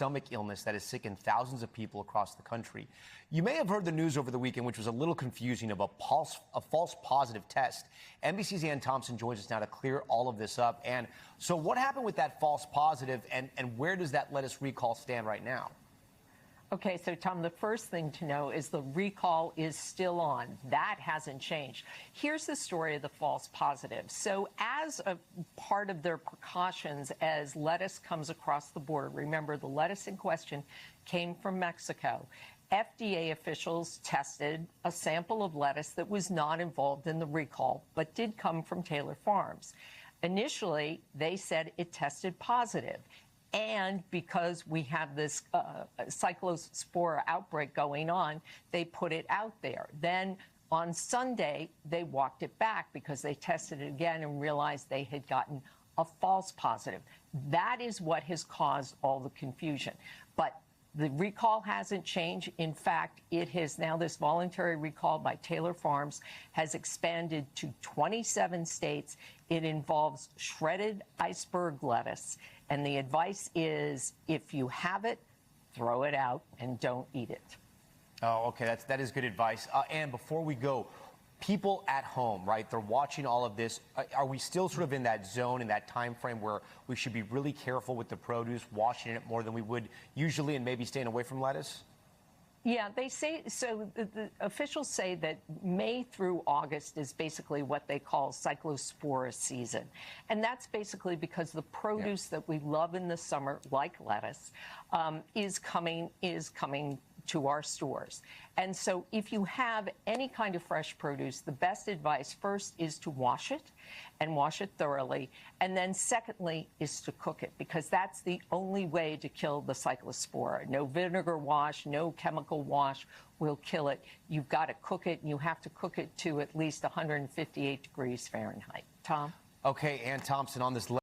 stomach illness that has sickened thousands of people across the country. You may have heard the news over the weekend, which was a little confusing, of a false positive test. NBC's Ann Thompson joins us now to clear all of this up. And so what happened with that false positive, and where does that lettuce recall stand right now? Okay, so Tom, the first thing to know is the recall is still on. That hasn't changed. Here's the story of the false positive. So as a part of their precautions as lettuce comes across the border, remember the lettuce in question came from Mexico. FDA officials tested a sample of lettuce that was not involved in the recall, but did come from Taylor Farms. Initially, they said it tested positive. And because we have this cyclospora outbreak going on, they put it out there. Then on Sunday, they walked it back because they tested it again and realized they had gotten a false positive. That is what has caused all the confusion. But the recall hasn't changed. In fact, it has now, this voluntary recall by Taylor Farms has expanded to 27 states. It involves shredded iceberg lettuce. And the advice is, if you have it, throw it out and don't eat it. Oh, okay. That is good advice. And before we go, people at home, right, they're watching all of this. Are we still sort of in that zone, in that time frame where we should be really careful with the produce, washing it more than we would usually, and maybe staying away from lettuce? Yeah, they say, so the officials say that May through August is basically what they call cyclospora season. And that's basically because the produce that we love in the summer, like lettuce, is coming to our stores. And so if you have any kind of fresh produce, the best advice first is to wash it and wash it thoroughly. And then secondly is to cook it, because that's the only way to kill the cyclospora. No vinegar wash, no chemical wash will kill it. You've got to cook it, and you have to cook it to at least 158 degrees Fahrenheit. Tom? Okay, Ann Thompson on this